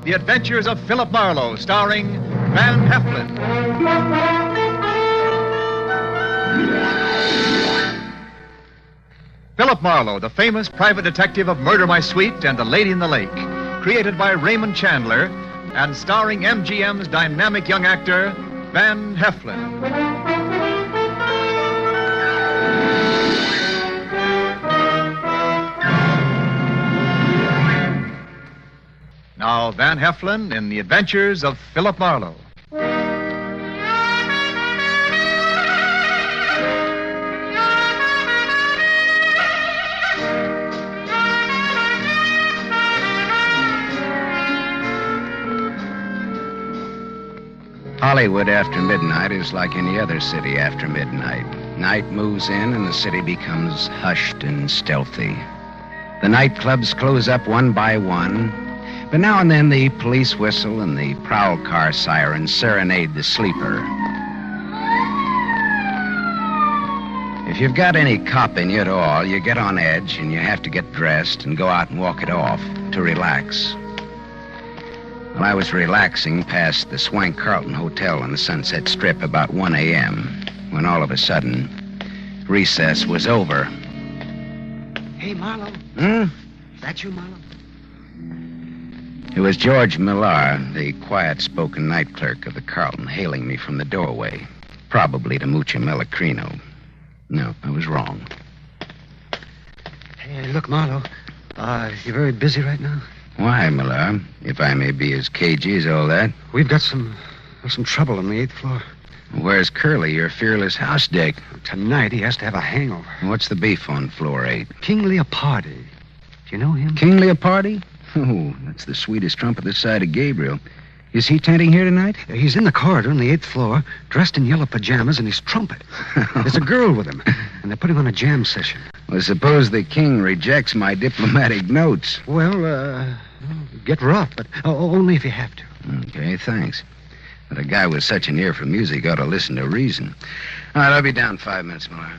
The Adventures of Philip Marlowe, starring Van Heflin. Philip Marlowe, the famous private detective of Murder My Sweet and The Lady in the Lake, created by Raymond Chandler and starring MGM's dynamic young actor, Van Heflin. Now, Van Heflin in The Adventures of Philip Marlowe. Hollywood after midnight is like any other city after midnight. Night moves in and the city becomes hushed and stealthy. The nightclubs close up one by one, but now and then the police whistle and the prowl car siren serenade the sleeper. If you've got any cop in you at all, you get on edge and you have to get dressed and go out and walk it off to relax. Well, I was relaxing past the Swank Carlton Hotel on the Sunset Strip about 1 a.m. when all of a sudden, recess was over. Hey, Marlowe. That you, Marlowe? It was George Millar, the quiet-spoken night clerk of the Carlton, hailing me from the doorway, probably to Mucha Melacrino. No, I was wrong. Hey, look, Marlowe. You're very busy right now? Why, Millar? If I may be as cagey as all that. We've got some trouble on the 8th floor. Where's Curly, your fearless house dick? Tonight he has to have a hangover. What's the beef on floor 8? King Leopardi. Do you know him? King Leopardi? Oh, that's the sweetest trump this side of Gabriel. Is he tenting here tonight? He's in the corridor on the 8th floor, dressed in yellow pajamas, and he's trumpet. There's a girl with him, and they're putting on a jam session. Well, suppose the king rejects my diplomatic notes. Well, get rough, but only if you have to. Okay, thanks. But a guy with such an ear for music ought to listen to reason. All right, I'll be down 5 minutes, Miller.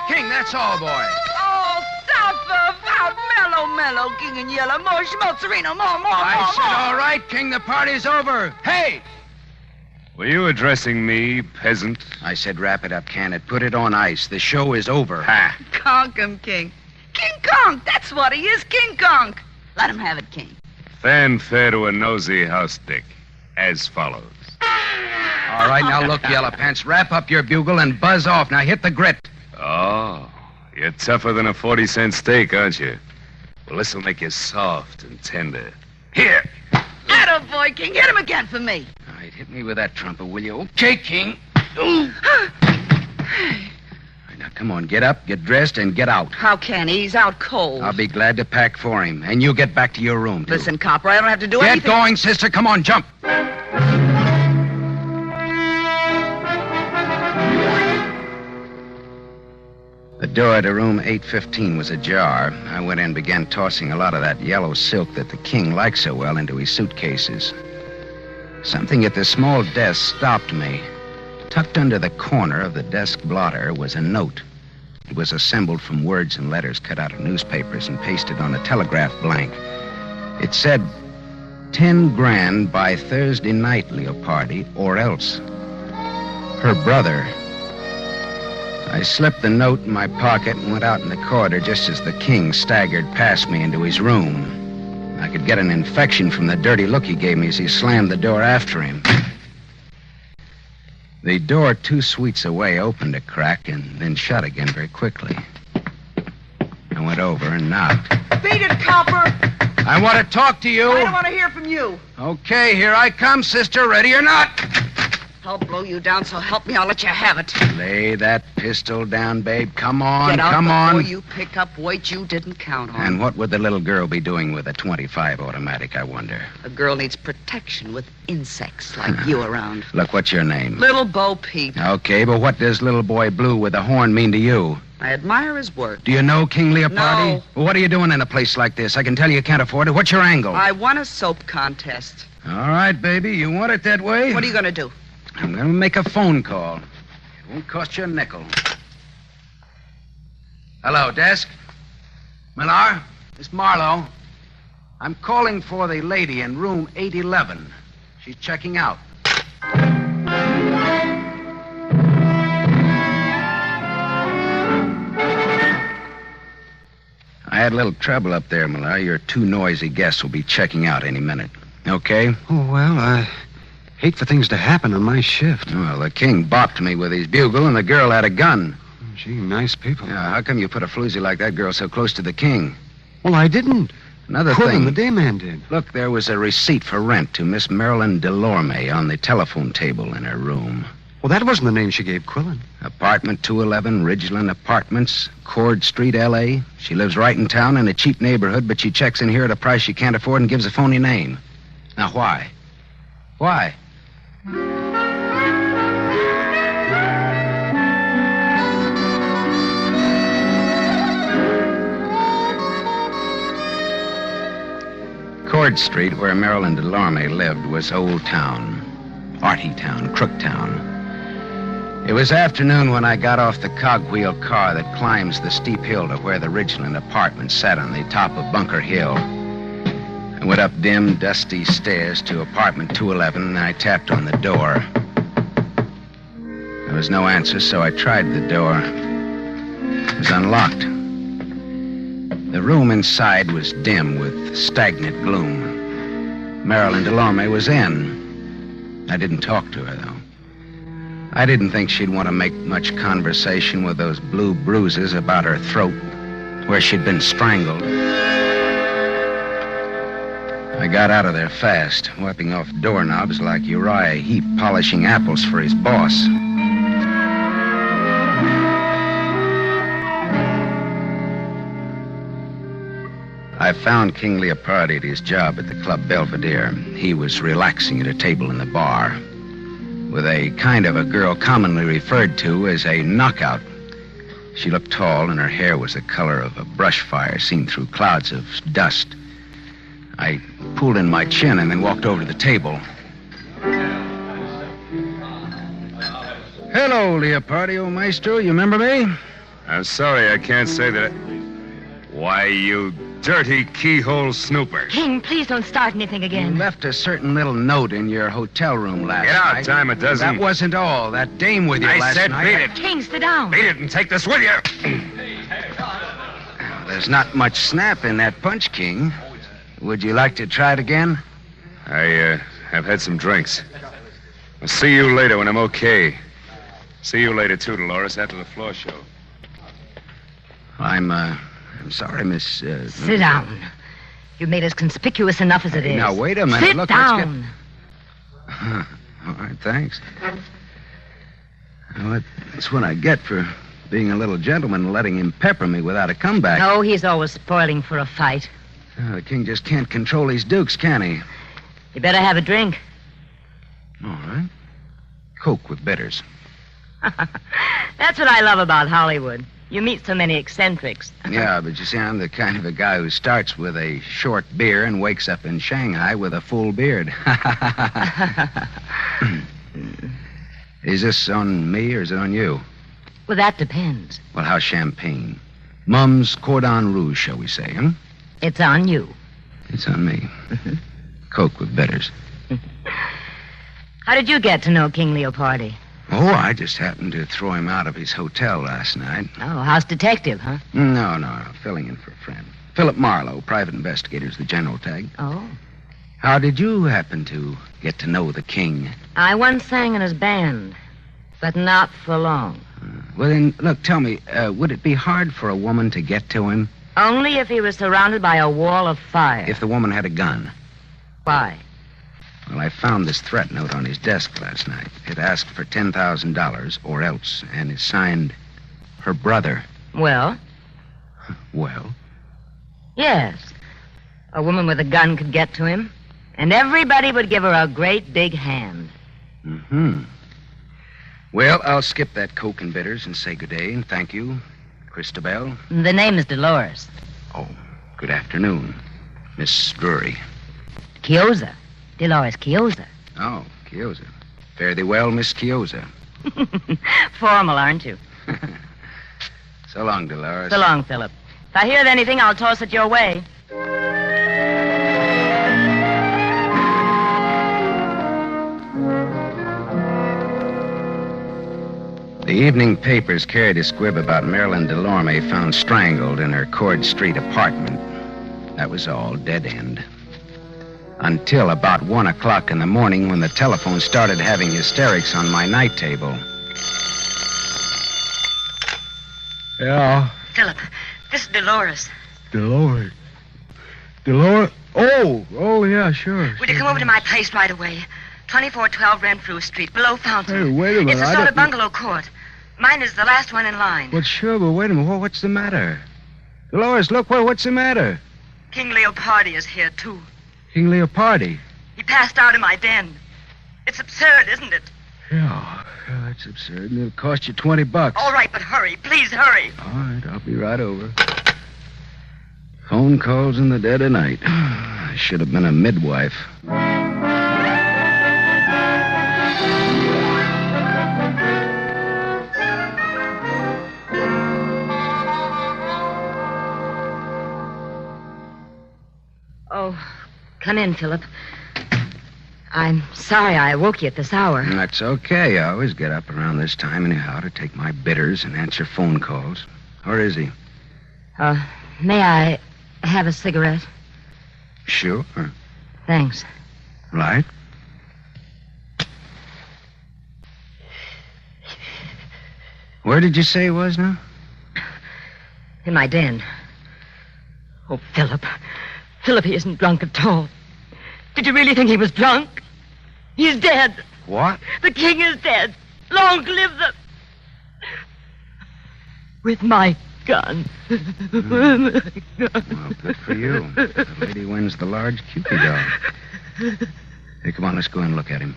King, that's all, boy. Oh, suffer, out, mellow, king and yellow, more schmozzerino, more. I said, all right, King, the party's over. Hey! Were you addressing me, peasant? I said, wrap it up, can it? Put it on ice. The show is over. Ha! Conk him, King. King Conk, that's what he is, King Conk. Let him have it, King. Fanfare to a nosy house dick, as follows. All right, now look, Yellow Pants, wrap up your bugle and buzz off. Now hit the grit. Oh, you're tougher than a 40-cent steak, aren't you? Well, this'll make you soft and tender. Here! Attaboy, King. Hit him again for me. All right, hit me with that trumpet, will you? Okay, King. All right, now, come on, get up, get dressed, and get out. How can he? He's out cold. I'll be glad to pack for him. And you get back to your room, too. Listen, copper, I don't have to do anything. anything. Get going, sister. Come on, jump. The door to room 815 was ajar. I went in and began tossing a lot of that yellow silk that the king liked so well into his suitcases. Something at the small desk stopped me. Tucked under the corner of the desk blotter was a note. It was assembled from words and letters cut out of newspapers and pasted on a telegraph blank. It said, 10 grand by Thursday night, Leopardi, or else. Her brother. I slipped the note in my pocket and went out in the corridor just as the king staggered past me into his room. I could get an infection from the dirty look he gave me as he slammed the door after him. The door 2 suites away opened a crack and then shut again very quickly. I went over and knocked. Beat it, copper. I want to talk to you. I don't want to hear from you. Okay, here I come, sister. Ready or not? I'll blow you down, so help me, I'll let you have it. Lay that pistol down, babe. Come on, Get out come before on. You pick up weight you didn't count on. And what would the little girl be doing with a .25 automatic, I wonder? A girl needs protection with insects like you around. Look, what's your name? Little Bo Peep. Okay, but what does little boy Blue with a horn mean to you? I admire his work. Do you know King Leopardi? No. Well, what are you doing in a place like this? I can tell you can't afford it. What's your angle? I won a soap contest. All right, baby. You want it that way? What are you going to do? I'm going to make a phone call. It won't cost you a nickel. Hello, desk. Millar? It's Marlowe. I'm calling for the lady in room 811. She's checking out. I had a little trouble up there, Millar. Your two noisy guests will be checking out any minute. Okay? Oh, well, I hate for things to happen on my shift. Well, the king bopped me with his bugle, and the girl had a gun. Gee, nice people. Yeah, how come you put a floozy like that girl so close to the king? Well, I didn't. Another Quillen, thing. the day man did. Look, there was a receipt for rent to Miss Marilyn Delorme on the telephone table in her room. Well, that wasn't the name she gave Quillen. Apartment 211, Ridgeland Apartments, Cord Street, L.A. She lives right in town in a cheap neighborhood, but she checks in here at a price she can't afford and gives a phony name. Now, why? Why? Cord Street, where Marilyn Delorme lived, was Old Town. Arty Town, Crook Town. It was afternoon when I got off the cogwheel car that climbs the steep hill to where the Ridgeland Apartments sat on the top of Bunker Hill. I went up dim, dusty stairs to apartment 211, and I tapped on the door. There was no answer, so I tried the door. It was unlocked. The room inside was dim with stagnant gloom. Marilyn Delorme was in. I didn't talk to her, though. I didn't think she'd want to make much conversation with those blue bruises about her throat, where she'd been strangled. I got out of there fast, wiping off doorknobs like Uriah Heep polishing apples for his boss. I found King Leopardi at his job at the Club Belvedere. He was relaxing at a table in the bar with a kind of a girl commonly referred to as a knockout. She looked tall, and her hair was the color of a brush fire seen through clouds of dust. I pulled in my chin and then walked over to the table. Hello, Leopardi, old maestro. You remember me? I'm sorry, I can't say that. Why, you dirty keyhole snooper. King, please don't start anything You again. left a certain little note in your hotel room last Get out, night. dime a dozen. That wasn't all. That dame with you I last said night. beat it. King, sit down. Beat it and take this with you. There's not much snap in that punch, King. Would you like to try it again? I have had some drinks. I'll see you later when I'm okay. See you later, too, Dolores, after the floor show. I'm sorry, Miss... Sit down. You've made us conspicuous enough as it is. Now, wait a minute. Sit Look, down. All right, thanks. Well, that's what I get for being a little gentleman and letting him pepper me without a comeback. No, he's always spoiling for a fight. The king just can't control his dukes, can he? You better have a drink. All right. Coke with bitters. That's what I love about Hollywood. You meet so many eccentrics. Yeah, but you see, I'm the kind of a guy who starts with a short beer and wakes up in Shanghai with a full beard. Is this on me or is it on you? Well, that depends. Well, how's champagne? Mum's cordon rouge, shall we say, huh? It's on you. It's on me. Coke with bitters. How did you get to know King Leopardi? Oh, I just happened to throw him out of his hotel last night. Oh, house detective, huh? No, filling in for a friend. Philip Marlowe, private investigator's the general tag. Oh. How did you happen to get to know the king? I once sang in his band, but not for long. Well, then, look, tell me, would it be hard for a woman to get to him Only if he was surrounded by a wall of fire. if the woman had a gun? Why? Well, I found this threat note on his desk last night. It asked for $10,000 or else, and it's signed her brother. Well, Well, yes. A woman with a gun could get to him, and everybody would give her a great big hand. Well, I'll skip that Coke and bitters and say good day and thank you. Christabel? The name is Dolores. Oh, good afternoon, Miss Drury. Chiozza. Dolores Chiozza. Oh, Chiozza. Fare thee well, Miss Chiozza. Formal, aren't you? So long, Dolores. So long, Philip. If I hear of anything, I'll toss it your way. The evening papers carried a squib about Marilyn Delorme found strangled in her Cord Street apartment. That was all, dead end. Until about 1 o'clock in the morning when the telephone started having hysterics on my night table. Yeah, Philip, this is Dolores. Dolores. Dolores? Oh, yeah, sure. Would you come over to my place right away? 2412 Renfrew Street, below Fountain. Hey, wait a minute. It's a sort of bungalow court. Mine is the last one in line. Well, sure, but wait a minute. What's the matter? Dolores, look, what's the matter? King Leopardi is here, too. King Leopardi. He passed out in my den. It's absurd, isn't it? Yeah, that's absurd. And it'll cost you $20. All right, but hurry. Please hurry. All right, I'll be right over. Phone calls in the dead of night. I should have been a midwife. Oh, come in, Philip. I'm sorry I woke you at this hour. That's okay. I always get up around this time anyhow to take my bitters and answer phone calls. Where is he? May I have a cigarette? Sure. Thanks. Right. Where did you say he was now? In my den. Oh, Philip. Philip, he isn't drunk at all. Did you really think he was drunk? He's dead. What? The king is dead. Long live the... With my gun. Well, good for you. The lady wins the large Cupid doll. Hey, come on, let's go and look at him.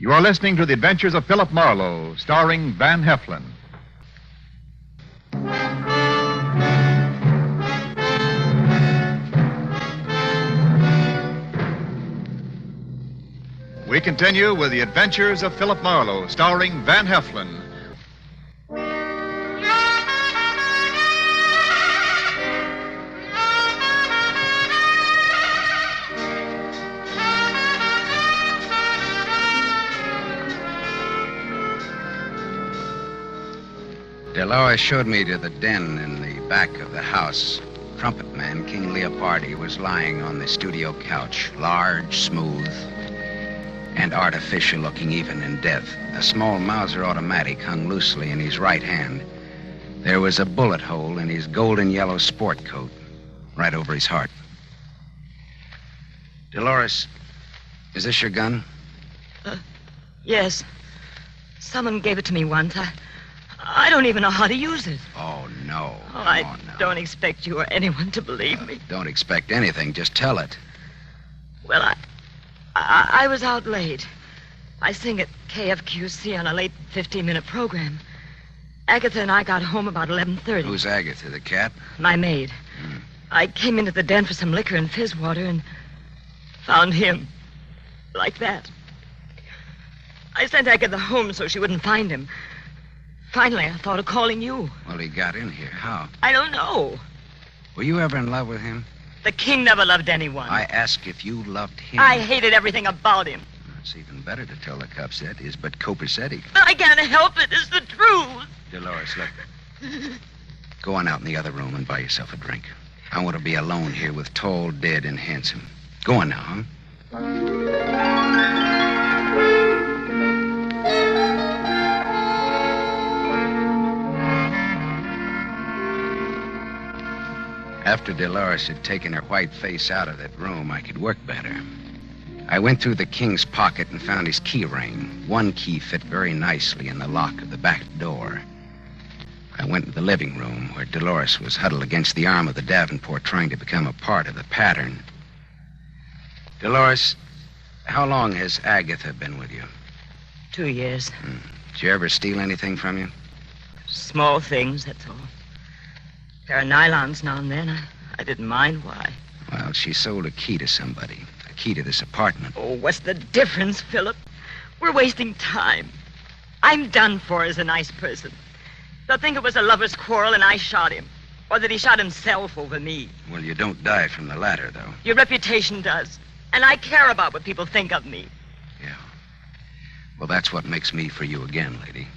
You are listening to The Adventures of Philip Marlowe, starring Van Heflin. We continue with The Adventures of Philip Marlowe, starring Van Heflin. Dolores showed me to the den in the back of the house. Trumpet man King Leopardi was lying on the studio couch, large, smooth, and artificial looking even in death. A small Mauser automatic hung loosely in his right hand. There was a bullet hole in his golden yellow sport coat, right over his heart. Dolores, is this your gun? Yes. Someone gave it to me once. I don't even know how to use it. Oh, no. Oh, I Come on now. don't expect you or anyone to believe me. Don't expect anything. Just tell it. Well, I was out late. I sing at KFQC on a late 15-minute program. Agatha and I got home about 11:30. Who's Agatha, the cat? My maid. I came into the den for some liquor and fizz water and found him. Like that. I sent Agatha home so she wouldn't find him. Finally, I thought of calling you. Well, he got in here. How? I don't know. Were you ever in love with him? The king never loved anyone. I ask if you loved him. I hated everything about him. It's even better to tell the cops that is but copacetic. But I can't help it. It's the truth. Dolores, look. Go on out in the other room and buy yourself a drink. I want to be alone here with tall, dead, and handsome. Go on now, huh? After Dolores had taken her white face out of that room, I could work better. I went through the king's pocket and found his key ring. One key fit very nicely in the lock of the back door. I went to the living room where Dolores was huddled against the arm of the Davenport trying to become a part of the pattern. Dolores, how long has Agatha been with you? 2 years. Did you ever steal anything from you? Small things, that's all. Pair of nylons now and then. I didn't mind. Why? Well, she sold a key to somebody. A key to this apartment. Oh, what's the difference, Philip? We're wasting time. I'm done for as a nice person. They'll think it was a lover's quarrel and I shot him. Or that he shot himself over me. Well, you don't die from the latter, though. Your reputation does. And I care about what people think of me. Yeah. Well, that's what makes me for you again, lady.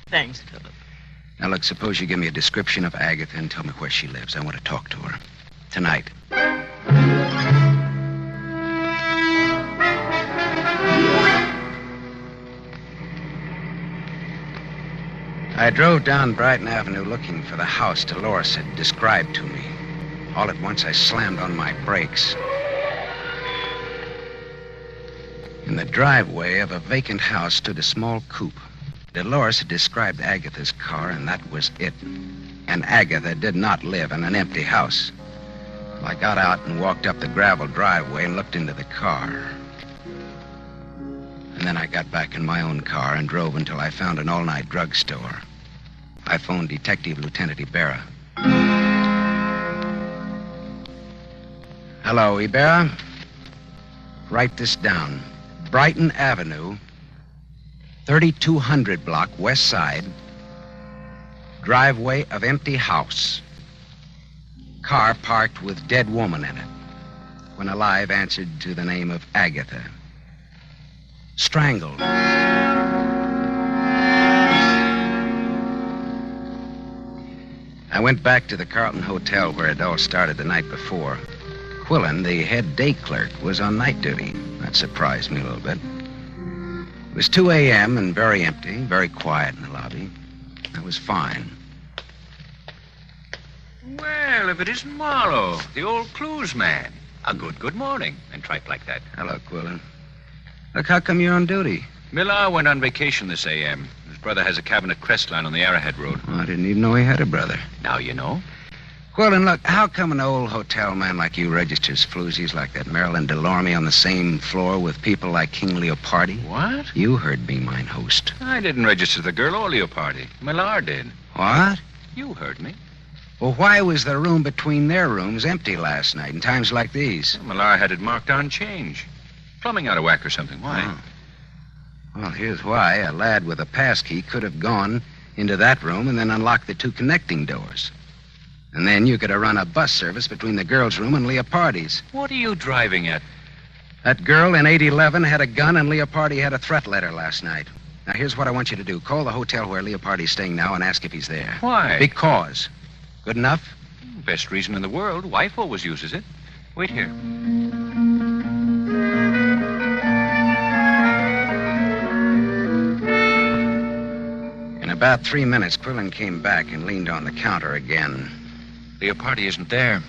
Thanks, Philip. Now, look, suppose you give me a description of Agatha and tell me where she lives. I want to talk to her. Tonight. I drove down Brighton Avenue looking for the house Dolores had described to me. All at once, I slammed on my brakes. In the driveway of a vacant house stood a small coupe. Dolores had described Agatha's car, and that was it. And Agatha did not live in an empty house. I got out and walked up the gravel driveway and looked into the car. And then I got back in my own car and drove until I found an all-night drugstore. I phoned Detective Lieutenant Ibarra. Hello, Ibarra. Write this down. Brighton Avenue, 3200 block, west side. Driveway of empty house. Car parked with dead woman in it. When alive, answered to the name of Agatha. Strangled. I went back to the Carlton Hotel where it all started the night before. Quillen, the head day clerk, was on night duty. That surprised me a little bit. It was 2 a.m. and very empty, very quiet in the lobby. I was fine. Well, if it isn't Marlowe, the old clues man. A good morning, and tripe like that. Hello, Quillen. Look, how come you're on duty? Millar went on vacation this a.m. His brother has a cabin at Crestline on the Arrowhead Road. Oh, I didn't even know he had a brother. Now you know. Quillen, look, how come an old hotel man like you registers floozies like that Marilyn Delorme on the same floor with people like King Leopardi? What? You heard me, mine host. I didn't register the girl or Leopardi. Millar did. What? You heard me. Well, why was the room between their rooms empty last night in times like these? Millar had it marked on change. Plumbing out of whack or something. Why? Oh. Well, here's why. A lad with a passkey could have gone into that room and then unlocked the two connecting doors. And then you could have run a bus service between the girl's room and Leopardi's. What are you driving at? That girl in 811 had a gun and Leopardi had a threat letter last night. Now, here's what I want you to do. Call the hotel where Leopardi's staying now and ask if he's there. Why? Because. Good enough? Best reason in the world. Wife always uses it. Wait here. In about 3 minutes, Quillen came back and leaned on the counter again. Leopardi isn't there.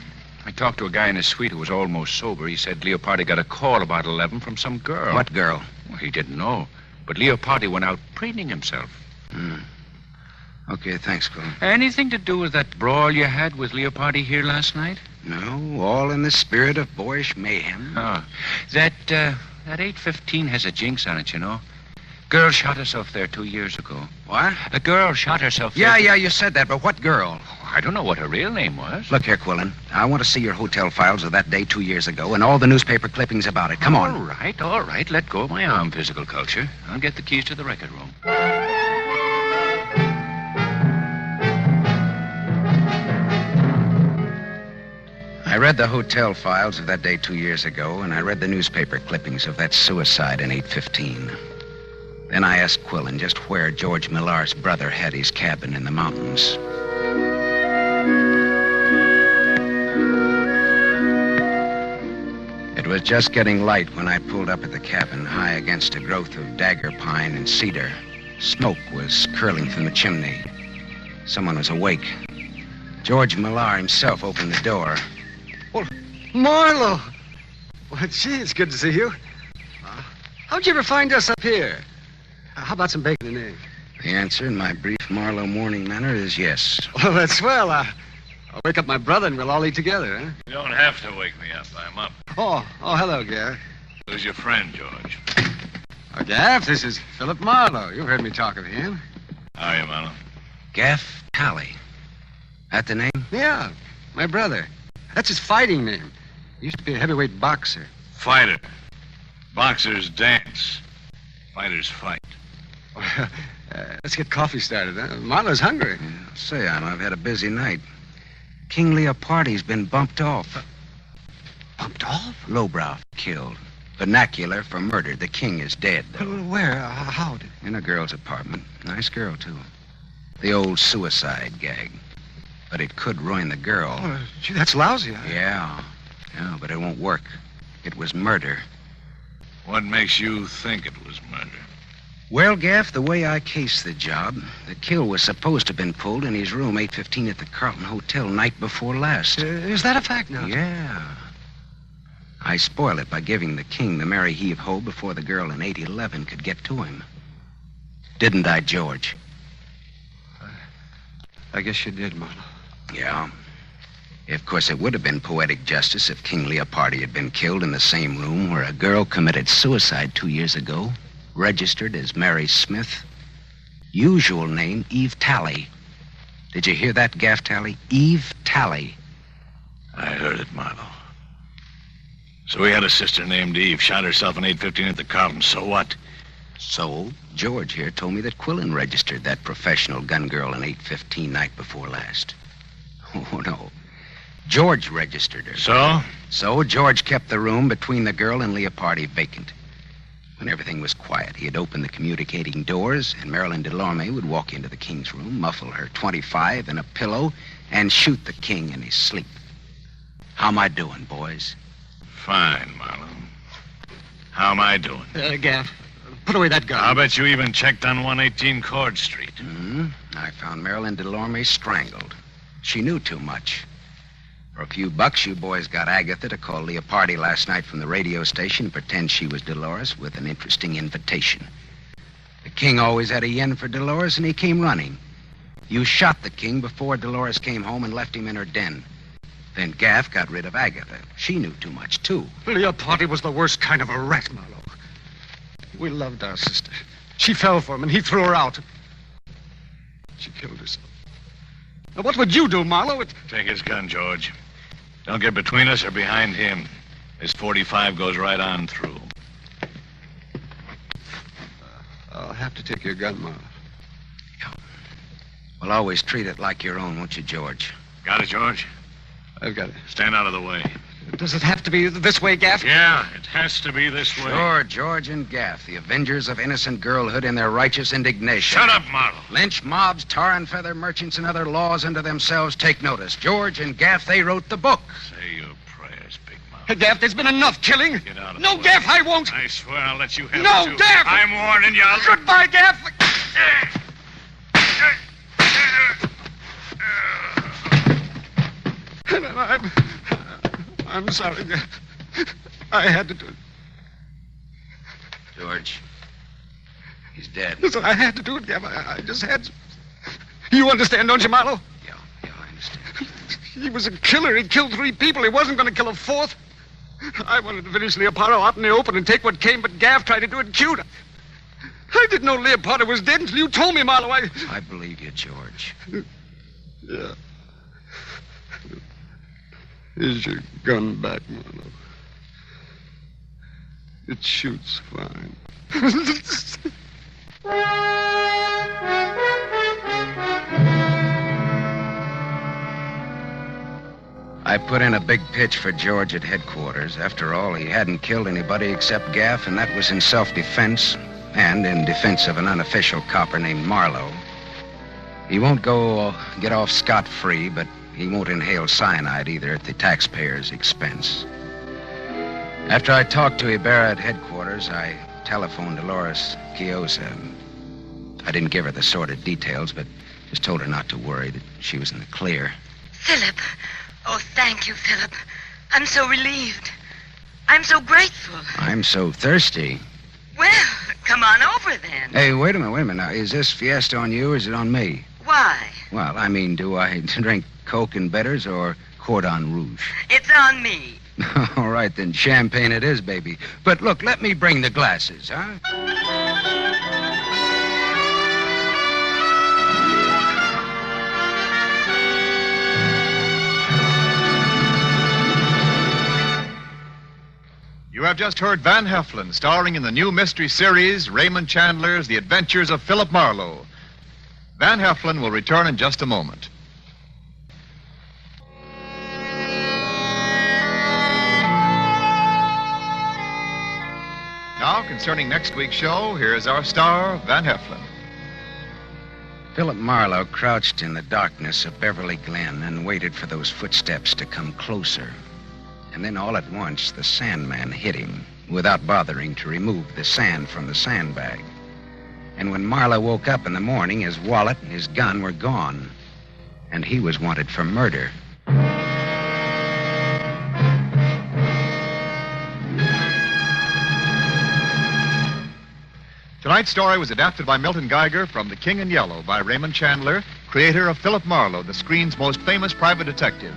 I talked to a guy in his suite who was almost sober. He said Leopardi got a call about 11 from some girl. What girl? Well, he didn't know. But Leopardi went out preening himself. Okay, thanks, Quillen. Anything to do with that brawl you had with Leopardi here last night? No, all in the spirit of boyish mayhem. Oh. That 815 has a jinx on it, you know. Girl shot herself there 2 years ago. What? A girl shot herself there. Yeah, you said that, but what girl? I don't know what her real name was. Look here, Quillen. I want to see your hotel files of that day 2 years ago and all the newspaper clippings about it. Come on. All right. Let go of my arm, physical culture. I'll get the keys to the record room. I read the hotel files of that day 2 years ago, and I read the newspaper clippings of that suicide in 815. Then I asked Quillen just where George Millar's brother had his cabin in the mountains. It was just getting light when I pulled up at the cabin, high against a growth of dagger pine and cedar. Smoke was curling from the chimney. Someone was awake. George Millar himself opened the door. Well, Marlowe! Well, gee, it's good to see you. How'd you ever find us up here? How about some bacon and eggs? The answer in my brief Marlowe morning manner is yes. Oh, that's swell. I'll wake up my brother and we'll all eat together, huh? You don't have to wake me up. I'm up. Oh, hello, Gaff. Who's your friend, George? Oh, Gaff, this is Philip Marlowe. You've heard me talk of him. How are you, Marlowe? Gaff Tally. That the name? Yeah, my brother. That's his fighting name. He used to be a heavyweight boxer. Fighter. Boxers dance. Fighters fight. Let's get coffee started, huh? Marlowe's hungry. Yeah, say, I've had a busy night. King Leopardi's been bumped off. Bumped off? Lowbrow killed. Vernacular for murder. The king is dead. Where? How? In a girl's apartment. Nice girl, too. The old suicide gag. But it could ruin the girl. Oh, gee, that's lousy. Yeah, but it won't work. It was murder. What makes you think it was murder? Well, Gaff, the way I cased the job, the kill was supposed to have been pulled in his room 815 at the Carlton Hotel night before last. Is that a fact now? Yeah. I spoiled it by giving the king the merry heave-ho before the girl in 811 could get to him. Didn't I, George? I guess you did, Marlowe. Yeah. Of course, it would have been poetic justice if King Leopardi had been killed in the same room where a girl committed suicide 2 years ago, registered as Mary Smith. Usual name, Eve Tally. Did you hear that, Gaff Tally? Eve Tally. I heard it, Marlowe. So he had a sister named Eve, shot herself in 815 at the Carlton. So what? So, George here told me that Quillen registered that professional gun girl in 815 night before last. Oh, no. George registered her. So? So, George kept the room between the girl and Leopardi vacant. When everything was quiet, he'd open the communicating doors, and Marilyn Delorme would walk into the king's room, muffle her .25 in a pillow, and shoot the king in his sleep. How am I doing, boys? Fine, Marlowe. How am I doing? Gaff, put away that gun. I'll bet you even checked on 118 Cord Street. I found Marilyn Delorme strangled. She knew too much. For a few bucks, you boys got Agatha to call Leopardi last night from the radio station and pretend she was Dolores with an interesting invitation. The king always had a yen for Dolores, and he came running. You shot the king before Dolores came home and left him in her den. Then Gaff got rid of Agatha. She knew too much, too. Leopardi was the worst kind of a rat, Marlowe. We loved our sister. She fell for him, and he threw her out. She killed herself. Now, what would you do, Marlowe? Take his gun, George. Don't get between us or behind him. This 45 goes right on through. I'll have to take your gun, Marlowe. Yeah. Well, always treat it like your own, won't you, George? Got it, George? I've got it. Stand out of the way. Does it have to be this way, Gaff? Yeah, it has to be this way. Sure, George and Gaff, the avengers of innocent girlhood in their righteous indignation. Shut up, Marlowe. Lynch mobs, tar and feather merchants, and other laws unto themselves take notice. George and Gaff, they wrote the book. Say your prayers, Big Mouth. Hey, Gaff, there's been enough killing. Get out of No, the way. Gaff, I won't. I swear I'll let you have No, it, too. Gaff! I'm warning you. Goodbye, Gaff. I'm sorry, Gaff. I had to do it. George, he's dead. Listen, I had to do it, Gaff. I just had to. You understand, don't you, Marlowe? Yeah, I understand. He was a killer. He killed 3 people. He wasn't going to kill a 4th. I wanted to finish Leopardo out in the open and take what came, but Gaff tried to do it cute. I didn't know Leopardo was dead until you told me, Marlowe. I believe you, George. Yeah. Here's your gun back, Marlowe. It shoots fine. I put in a big pitch for George at headquarters. After all, he hadn't killed anybody except Gaff, and that was in self-defense and in defense of an unofficial copper named Marlowe. He won't get off scot-free, but he won't inhale cyanide either at the taxpayer's expense. After I talked to Ibarra at headquarters, I telephoned Dolores Quiosa. I didn't give her the sordid details, but just told her not to worry, that she was in the clear. Philip. Oh, thank you, Philip. I'm so relieved. I'm so grateful. I'm so thirsty. Well, Come on over then. Hey, wait a minute. Now, is this fiesta on you or is it on me? Why? Well, I mean, do I drink Coke and bitters or Cordon Rouge? It's on me. All right, then champagne it is, baby. But look, let me bring the glasses, huh? You have just heard Van Heflin, starring in the new mystery series, Raymond Chandler's The Adventures of Philip Marlowe. Van Heflin will return in just a moment. Now, concerning next week's show, here's our star, Van Heflin. Philip Marlowe crouched in the darkness of Beverly Glen and waited for those footsteps to come closer. And then all at once, the Sandman hit him without bothering to remove the sand from the sandbag. And when Marlowe woke up in the morning, his wallet and his gun were gone. And he was wanted for murder. Tonight's story was adapted by Milton Geiger from The King in Yellow by Raymond Chandler, creator of Philip Marlowe, the screen's most famous private detective.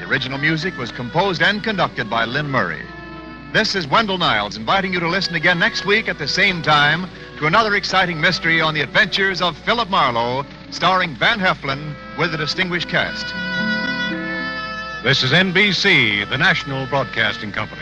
The original music was composed and conducted by Lynn Murray. This is Wendell Niles inviting you to listen again next week at the same time to another exciting mystery on the adventures of Philip Marlowe, starring Van Heflin with a distinguished cast. This is NBC, the National Broadcasting Company.